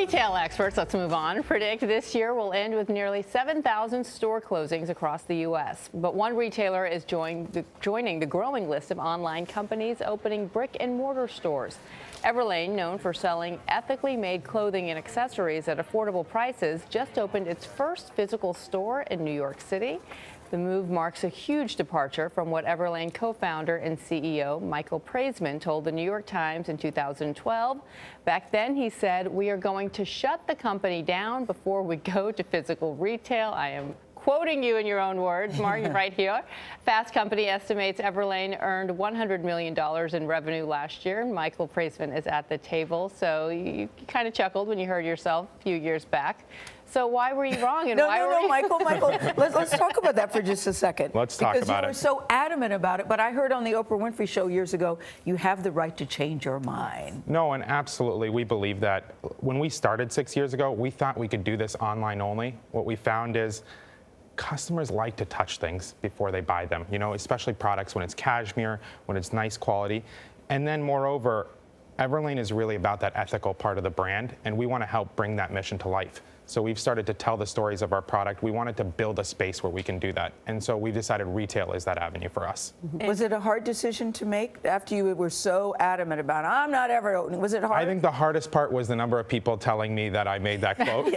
Retail experts, let's move on, predict this year will end with nearly 7,000 store closings across the U.S. But one retailer is joining the growing list of online companies opening brick-and-mortar stores. Everlane, known for selling ethically made clothing and accessories at affordable prices, just opened its first physical store in New York City. The move marks a huge departure from what Everlane co-founder and CEO Michael Preysman told the New York Times in 2012. Back then, he said, "We are going to shut the company down before we go to physical retail." I am quoting you in your own words, Mark, right here. Fast Company estimates Everlane earned $100 million in revenue last year. Michael Preysman is at the table, so you kind of chuckled when you heard yourself a few years back. So why were you wrong? And Michael, let's talk about that for just a second. Let's talk about it. Because you were so adamant about it, but I heard on the Oprah Winfrey Show years ago, you have the right to change your mind. No, and absolutely, we believe that. When we started 6 years ago, we thought we could do this online only. What we found is customers like to touch things before they buy them, you know, especially products when it's cashmere, when it's nice quality. And then moreover, Everlane is really about that ethical part of the brand, and we want to help bring that mission to life. So we've started to tell the stories of our product. We wanted to build a space where we can do that. And so we've decided retail is that avenue for us. Was it a hard decision to make after you were so adamant about, I'm not ever opening? Was it hard? I think the hardest part was the number of people telling me that I made that quote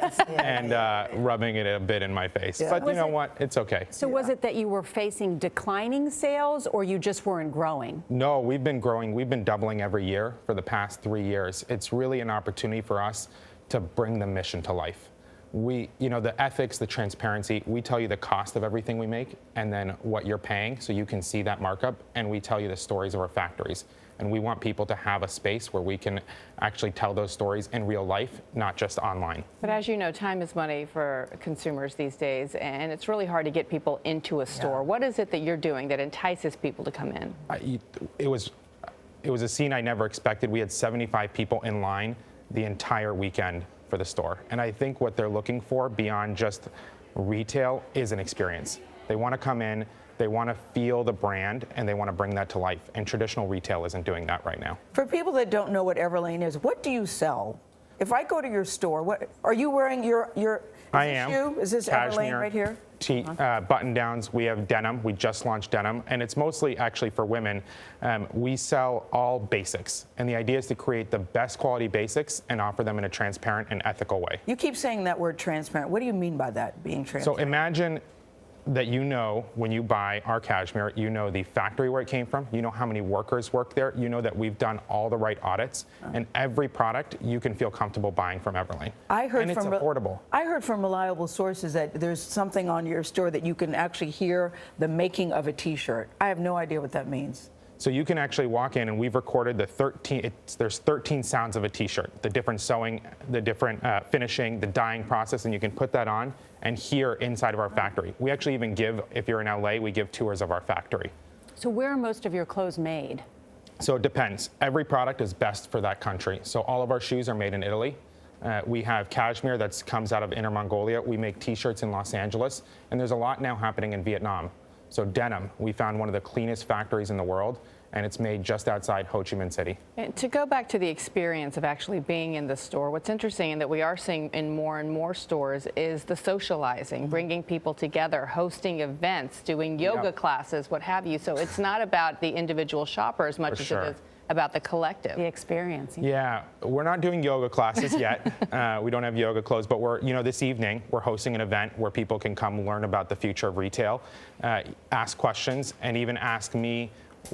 rubbing it a bit in my face. Yeah. But you know what? It's okay. So was it that you were facing declining sales or you just weren't growing? No, we've been growing. We've been doubling every year for the past 3 years. It's really an opportunity for us to bring the mission to life. The ethics, the transparency, we tell you the cost of everything we make and then what you're paying so you can see that markup, and we tell you the stories of our factories. And we want people to have a space where we can actually tell those stories in real life, not just online. But as you know, time is money for consumers these days, and it's really hard to get people into a store. Yeah. What is it that you're doing that entices people to come in? It was a scene I never expected. We had 75 people in line the entire weekend for the store. And I think what they're looking for beyond just retail is an experience. They want to come in, they want to feel the brand, and they want to bring that to life. And traditional retail isn't doing that right now. For people that don't know what Everlane is, what do you sell? If I go to your store, what are you wearing? I am. Shoe? Is this cashmere, Everlane right here? Button downs. We have denim. We just launched denim, and it's mostly actually for women. We sell all basics, and the idea is to create the best quality basics and offer them in a transparent and ethical way. You keep saying that word transparent. What do you mean by that, being transparent? So imagine that when you buy our cashmere, you know the factory where it came from, you know how many workers work there, you know that we've done all the right audits, and every product you can feel comfortable buying from Everlane. And it's affordable. I heard from reliable sources that there's something on your store that you can actually hear the making of a T-shirt. I have no idea what that means. So you can actually walk in, and we've recorded there's 13 sounds of a T-shirt, the different sewing, the different finishing, the dyeing process, and you can put that on and hear inside of our factory. We actually even give, if you're in LA, we give tours of our factory. So where are most of your clothes made? So it depends. Every product is best for that country. So all of our shoes are made in Italy. We have cashmere that comes out of Inner Mongolia. We make T-shirts in Los Angeles, and there's a lot now happening in Vietnam. So denim, we found one of the cleanest factories in the world, and it's made just outside Ho Chi Minh City. And to go back to the experience of actually being in the store, what's interesting and that we are seeing in more and more stores is the socializing, bringing people together, hosting events, doing yoga classes, what have you. So it's not about the individual shopper as much as it is about the collective. The experience. Yeah, we're not doing yoga classes yet. We don't have yoga clothes, but this evening we're hosting an event where people can come learn about the future of retail, ask questions, and even ask me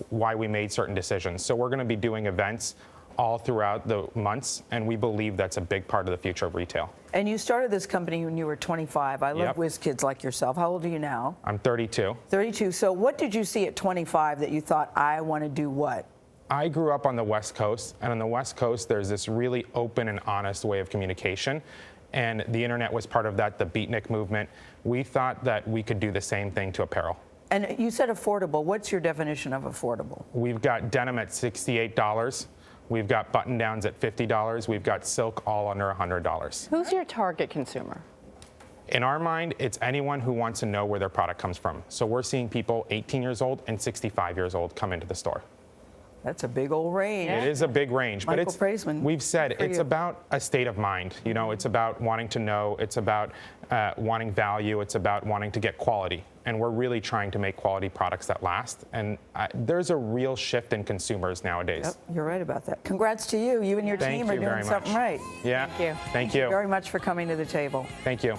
why we made certain decisions. So we're going to be doing events all throughout the months, and we believe that's a big part of the future of retail. And you started this company when you were 25. I love whiz kids like yourself. How old are you now? I'm 32. 32. So what did you see at 25 that you thought, I want to do what? I grew up on the West Coast, and on the West Coast, there's this really open and honest way of communication, and the internet was part of that, the beatnik movement. We thought that we could do the same thing to apparel. And you said affordable. What's your definition of affordable? We've got denim at $68. We've got button downs at $50. We've got silk all under $100. Who's your target consumer? In our mind, it's anyone who wants to know where their product comes from. So we're seeing people 18 years old and 65 years old come into the store. That's a big old range. It is a big range, but Michael Preysman, we've said good for it's you. about a state of mind. You know, it's about wanting to know, it's about wanting value, it's about wanting to get quality. And we're really trying to make quality products that last. And there's a real shift in consumers nowadays. Yep, you're right about that. Congrats to you. You and your Thank team are you very doing something much. right. Yeah. Thank you. Thank you. Very much for coming to the table. Thank you.